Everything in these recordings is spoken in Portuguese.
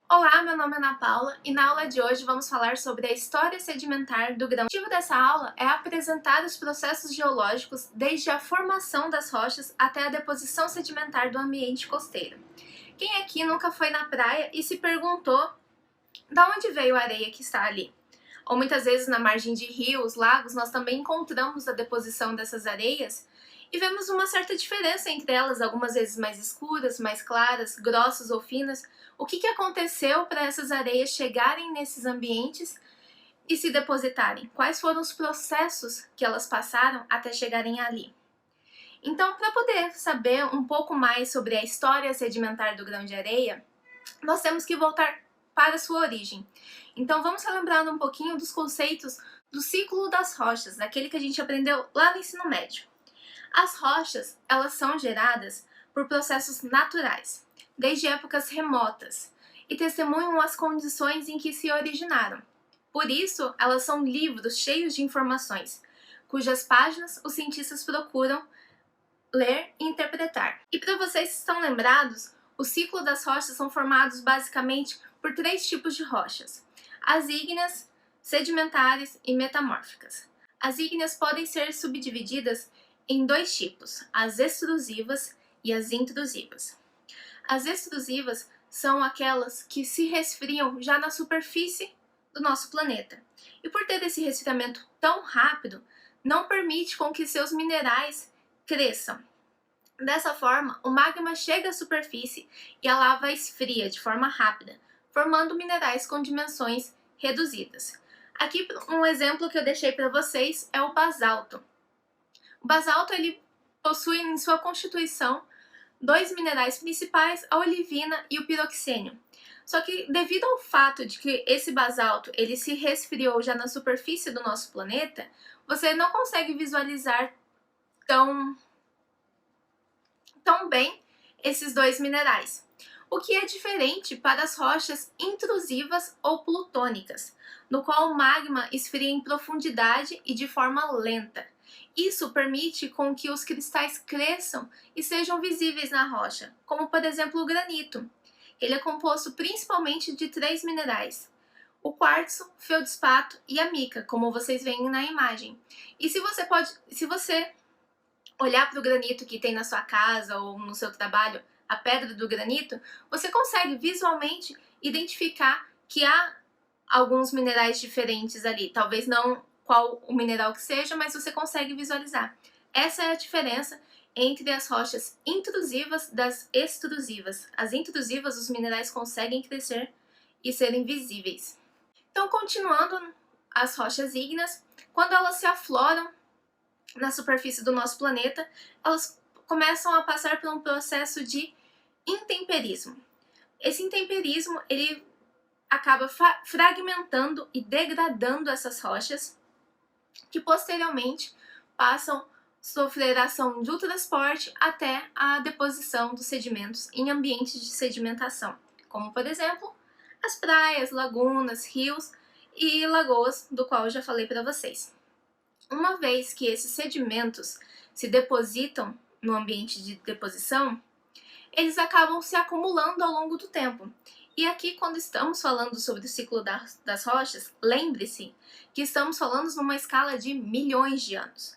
Olá, meu nome é Ana Paula e na aula de hoje vamos falar sobre a história sedimentar do grão. O objetivo dessa aula é apresentar os processos geológicos desde a formação das rochas até a deposição sedimentar do ambiente costeiro. Quem aqui nunca foi na praia e se perguntou de onde veio a areia que está ali? Ou muitas vezes na margem de rios, lagos, nós também encontramos a deposição dessas areias e vemos uma certa diferença entre elas, algumas vezes mais escuras, mais claras, grossas ou finas. O que aconteceu para essas areias chegarem nesses ambientes e se depositarem? Quais foram os processos que elas passaram até chegarem ali? Então, para poder saber um pouco mais sobre a história sedimentar do grão de areia, nós temos que voltar para sua origem. Então vamos relembrar um pouquinho dos conceitos do ciclo das rochas, daquele que a gente aprendeu lá no ensino médio. As rochas, elas são geradas por processos naturais, desde épocas remotas, e testemunham as condições em que se originaram. Por isso, elas são livros cheios de informações, cujas páginas os cientistas procuram ler e interpretar. E para vocês que estão lembrados, o ciclo das rochas são formados basicamente por três tipos de rochas: as ígneas, sedimentares e metamórficas. As ígneas podem ser subdivididas em dois tipos, as extrusivas e as intrusivas. As extrusivas são aquelas que se resfriam já na superfície do nosso planeta. E por ter esse resfriamento tão rápido, não permite com que seus minerais cresçam. Dessa forma, o magma chega à superfície e a lava esfria de forma rápida, formando minerais com dimensões reduzidas. Aqui um exemplo que eu deixei para vocês é o basalto. O basalto ele possui em sua constituição dois minerais principais, a olivina e o piroxênio. Só que devido ao fato de que esse basalto ele se resfriou já na superfície do nosso planeta, você não consegue visualizar tão bem esses dois minerais, o que é diferente para as rochas intrusivas ou plutônicas, no qual o magma esfria em profundidade e de forma lenta. Isso permite com que os cristais cresçam e sejam visíveis na rocha, como por exemplo o granito. Ele é composto principalmente de três minerais: o quartzo, feldspato e a mica, como vocês veem na imagem. E se você olhar para o granito que tem na sua casa ou no seu trabalho, a pedra do granito, você consegue visualmente identificar que há alguns minerais diferentes ali. Talvez não qual o mineral que seja, mas você consegue visualizar. Essa é a diferença entre as rochas intrusivas das extrusivas. As intrusivas, os minerais conseguem crescer e serem visíveis. Então, continuando, as rochas ígneas, quando elas se afloram na superfície do nosso planeta, elas começam a passar por um processo de intemperismo. Esse intemperismo ele acaba fragmentando e degradando essas rochas, que posteriormente passam a sofrer ação de transporte até a deposição dos sedimentos em ambientes de sedimentação, como por exemplo as praias, lagunas, rios e lagoas, do qual eu já falei para vocês. Uma vez que esses sedimentos se depositam no ambiente de deposição, eles acabam se acumulando ao longo do tempo. E aqui, quando estamos falando sobre o ciclo das rochas, lembre-se que estamos falando numa escala de milhões de anos.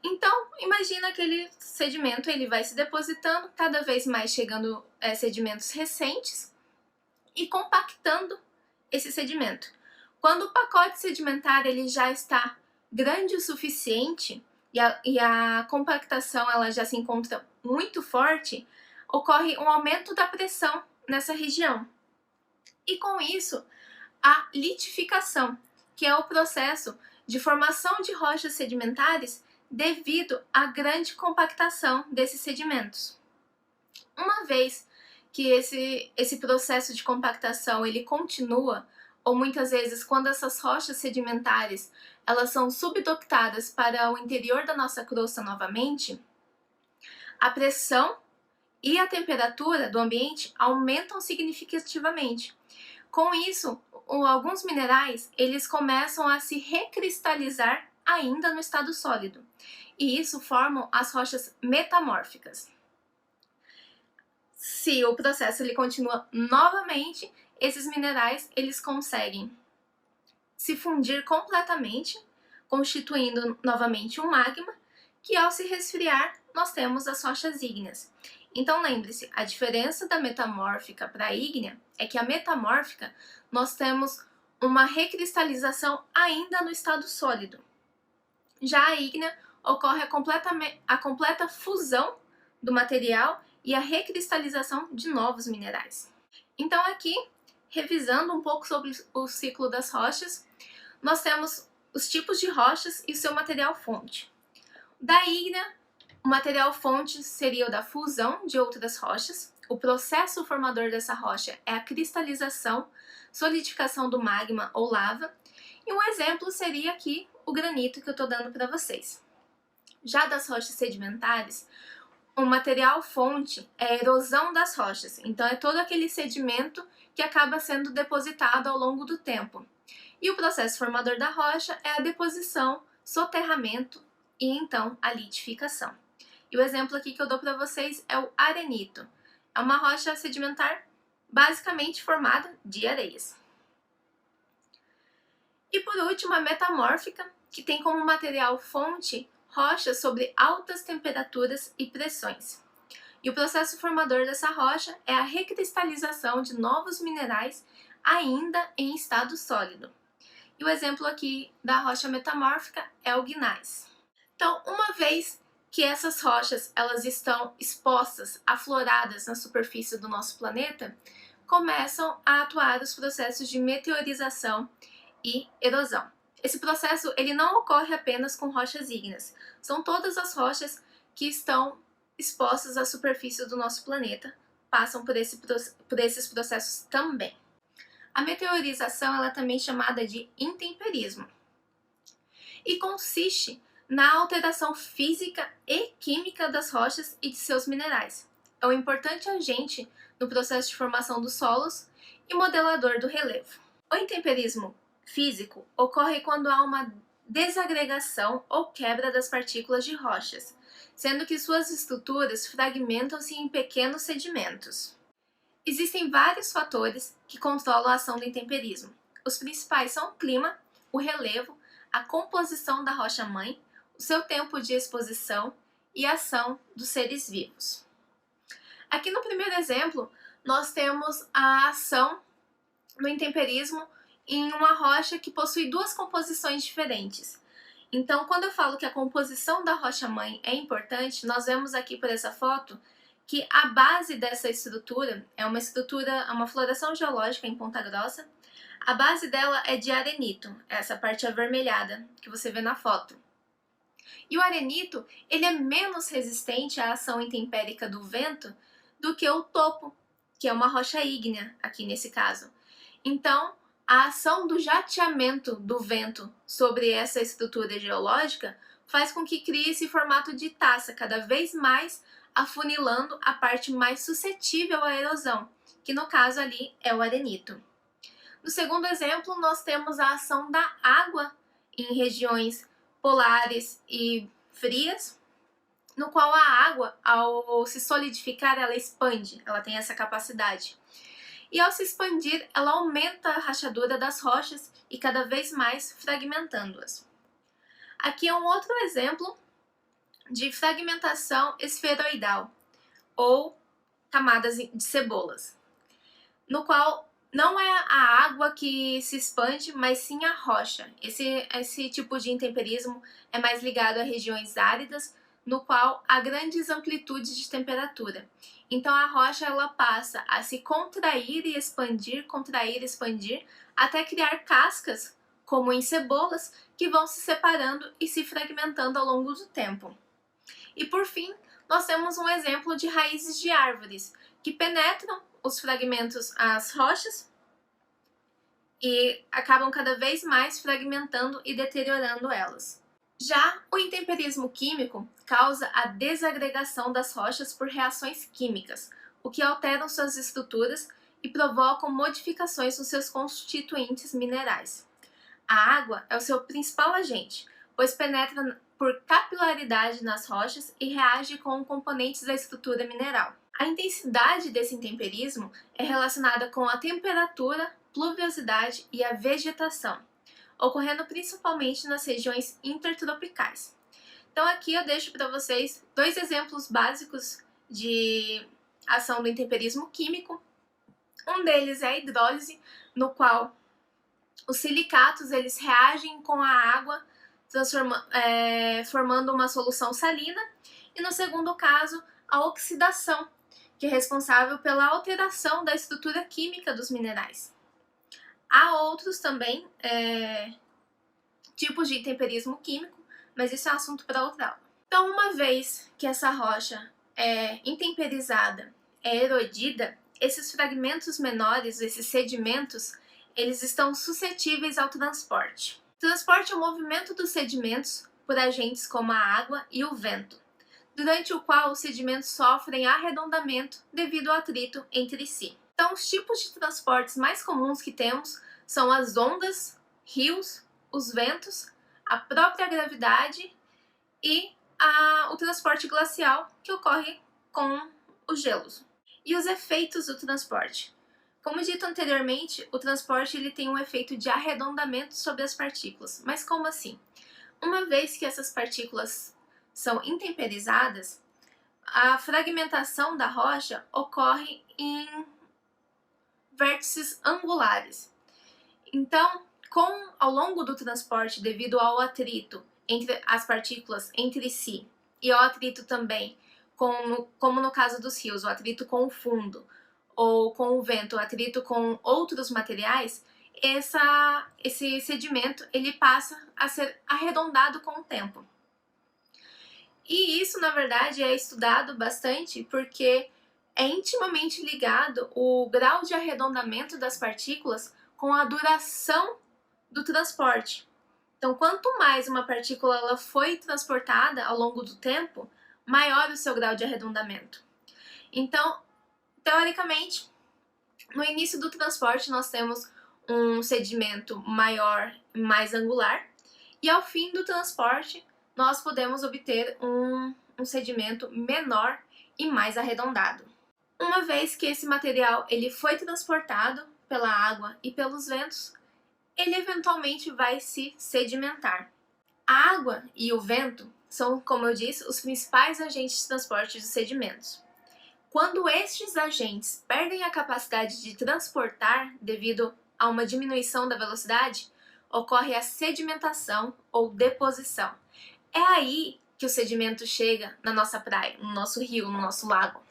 Então, imagina aquele sedimento, ele vai se depositando, cada vez mais chegando sedimentos recentes e compactando esse sedimento. Quando o pacote sedimentar ele já está grande o suficiente e a compactação ela já se encontra muito forte, ocorre um aumento da pressão nessa região. E com isso, a litificação, que é o processo de formação de rochas sedimentares devido à grande compactação desses sedimentos. Uma vez que esse processo de compactação ele continua, ou muitas vezes quando essas rochas sedimentares elas são subductadas para o interior da nossa crosta novamente, a pressão e a temperatura do ambiente aumentam significativamente. Com isso, alguns minerais eles começam a se recristalizar ainda no estado sólido, e isso formam as rochas metamórficas. Se o processo ele continua novamente, esses minerais eles conseguem se fundir completamente, constituindo novamente um magma, que ao se resfriar, nós temos as rochas ígneas. Então lembre-se, a diferença da metamórfica para a ígnea é que a metamórfica nós temos uma recristalização ainda no estado sólido. Já a ígnea ocorre a completa fusão do material e a recristalização de novos minerais. Então aqui, revisando um pouco sobre o ciclo das rochas, nós temos os tipos de rochas e o seu material fonte. Da ígnea, o material fonte seria o da fusão de outras rochas. O processo formador dessa rocha é a cristalização, solidificação do magma ou lava. E um exemplo seria aqui o granito que eu estou dando para vocês. Já das rochas sedimentares, o material fonte é a erosão das rochas. Então é todo aquele sedimento que acaba sendo depositado ao longo do tempo. E o processo formador da rocha é a deposição, soterramento e então a litificação. E o exemplo aqui que eu dou para vocês é o arenito. É uma rocha sedimentar basicamente formada de areias. E por último, a metamórfica, que tem como material fonte rochas sobre altas temperaturas e pressões. E o processo formador dessa rocha é a recristalização de novos minerais ainda em estado sólido. E o exemplo aqui da rocha metamórfica é o gneiss. Então, uma vez que essas rochas elas estão expostas, afloradas na superfície do nosso planeta, começam a atuar os processos de meteorização e erosão. Esse processo ele não ocorre apenas com rochas ígneas, são todas as rochas que estão expostas à superfície do nosso planeta, passam por esses processos também. A meteorização ela é também chamada de intemperismo e consiste na alteração física e química das rochas e de seus minerais. É um importante agente no processo de formação dos solos e modelador do relevo. O intemperismo físico ocorre quando há uma desagregação ou quebra das partículas de rochas, sendo que suas estruturas fragmentam-se em pequenos sedimentos. Existem vários fatores que controlam a ação do intemperismo. Os principais são o clima, o relevo, a composição da rocha-mãe, o seu tempo de exposição e a ação dos seres vivos. Aqui no primeiro exemplo, nós temos a ação do intemperismo em uma rocha que possui duas composições diferentes. Então, quando eu falo que a composição da rocha-mãe é importante, nós vemos aqui por essa foto que a base dessa estrutura é uma floração geológica em Ponta Grossa. A base dela é de arenito, essa parte avermelhada que você vê na foto. E o arenito, ele é menos resistente à ação intempérica do vento do que o topo, que é uma rocha ígnea, aqui nesse caso. Então, a ação do jateamento do vento sobre essa estrutura geológica faz com que crie esse formato de taça, cada vez mais afunilando a parte mais suscetível à erosão, que no caso ali é o arenito. No segundo exemplo, nós temos a ação da água em regiões polares e frias, no qual a água, ao se solidificar, ela expande, ela tem essa capacidade. E ao se expandir, ela aumenta a rachadura das rochas e cada vez mais fragmentando-as. Aqui é um outro exemplo de fragmentação esferoidal, ou camadas de cebolas, no qual não é a água que se expande, mas sim a rocha. Esse tipo de intemperismo é mais ligado a regiões áridas, no qual há grandes amplitudes de temperatura. Então a rocha ela passa a se contrair e expandir, até criar cascas, como em cebolas, que vão se separando e se fragmentando ao longo do tempo. E por fim, nós temos um exemplo de raízes de árvores, que penetram os fragmentos às rochas e acabam cada vez mais fragmentando e deteriorando elas. Já o intemperismo químico causa a desagregação das rochas por reações químicas, o que alteram suas estruturas e provocam modificações nos seus constituintes minerais. A água é o seu principal agente, pois penetra por capilaridade nas rochas e reage com componentes da estrutura mineral. A intensidade desse intemperismo é relacionada com a temperatura, pluviosidade e a vegetação, ocorrendo principalmente nas regiões intertropicais. Então aqui eu deixo para vocês dois exemplos básicos de ação do intemperismo químico. Um deles é a hidrólise, no qual os silicatos eles reagem com a água, formando uma solução salina. E no segundo caso, a oxidação, que é responsável pela alteração da estrutura química dos minerais. Há outros também tipos de intemperismo químico, mas isso é um assunto para outra aula. Então, uma vez que essa rocha é intemperizada, é erodida, esses fragmentos menores, esses sedimentos, eles estão suscetíveis ao transporte. Transporte é o movimento dos sedimentos por agentes como a água e o vento, durante o qual os sedimentos sofrem arredondamento devido ao atrito entre si. Então, os tipos de transportes mais comuns que temos são as ondas, rios, os ventos, a própria gravidade e o transporte glacial, que ocorre com os gelos. E os efeitos do transporte. Como dito anteriormente, o transporte ele tem um efeito de arredondamento sobre as partículas. Mas como assim? Uma vez que essas partículas são intemperizadas, a fragmentação da rocha ocorre em vértices angulares. Então, ao longo do transporte, devido ao atrito entre as partículas entre si e ao atrito também, como no caso dos rios, o atrito com o fundo, ou com o vento, o atrito com outros materiais, esse sedimento ele passa a ser arredondado com o tempo. E isso, na verdade, é estudado bastante porque é intimamente ligado o grau de arredondamento das partículas com a duração do transporte. Então, quanto mais uma partícula ela foi transportada ao longo do tempo, maior o seu grau de arredondamento. Então, teoricamente, no início do transporte nós temos um sedimento maior, mais angular, e ao fim do transporte nós podemos obter um sedimento menor e mais arredondado. Uma vez que esse material ele foi transportado pela água e pelos ventos, ele eventualmente vai se sedimentar. A água e o vento são, como eu disse, os principais agentes de transporte dos sedimentos. Quando estes agentes perdem a capacidade de transportar devido a uma diminuição da velocidade, ocorre a sedimentação ou deposição. É aí que o sedimento chega na nossa praia, no nosso rio, no nosso lago.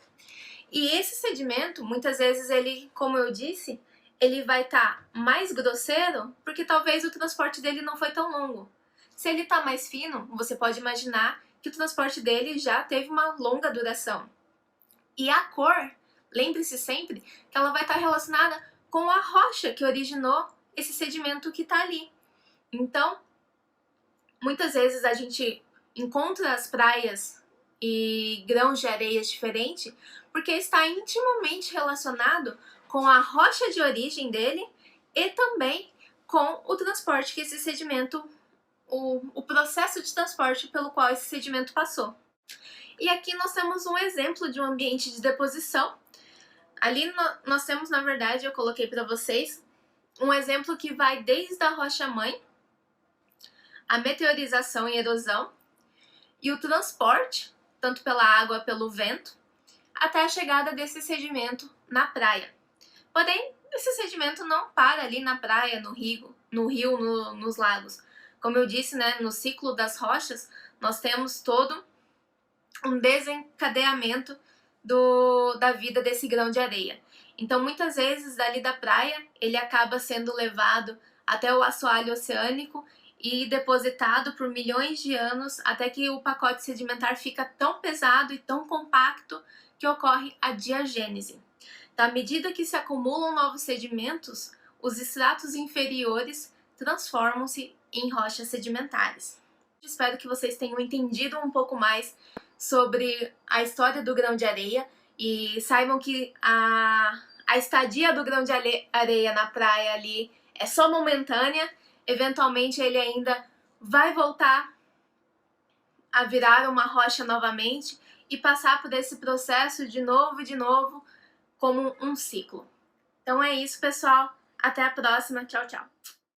E esse sedimento, muitas vezes, ele, como eu disse, ele vai estar mais grosseiro porque talvez o transporte dele não foi tão longo. Se ele está mais fino, você pode imaginar que o transporte dele já teve uma longa duração. E a cor, lembre-se sempre que ela vai estar relacionada com a rocha que originou esse sedimento que está ali. Então, muitas vezes a gente encontra as praias e grãos de areias diferentes porque está intimamente relacionado com a rocha de origem dele e também com o transporte que esse sedimento, o processo de transporte pelo qual esse sedimento passou. E aqui nós temos um exemplo de um ambiente de deposição. Ali nós temos, na verdade, eu coloquei para vocês, um exemplo que vai desde a rocha-mãe, a meteorização e erosão, e o transporte, tanto pela água, pelo vento, até a chegada desse sedimento na praia. Porém, esse sedimento não para ali na praia, no rio, nos lagos. Como eu disse, né, no ciclo das rochas, nós temos todo um desencadeamento da vida desse grão de areia. Então, muitas vezes, dali da praia, ele acaba sendo levado até o assoalho oceânico e depositado por milhões de anos até que o pacote sedimentar fica tão pesado e tão compacto que ocorre a diagênese. Então, à medida que se acumulam novos sedimentos, os estratos inferiores transformam-se em rochas sedimentares. Espero que vocês tenham entendido um pouco mais sobre a história do grão de areia e saibam que a estadia do grão de areia na praia ali é só momentânea. Eventualmente ele ainda vai voltar a virar uma rocha novamente e passar por esse processo de novo e de novo, como um ciclo. Então é isso, pessoal. Até a próxima. Tchau, tchau.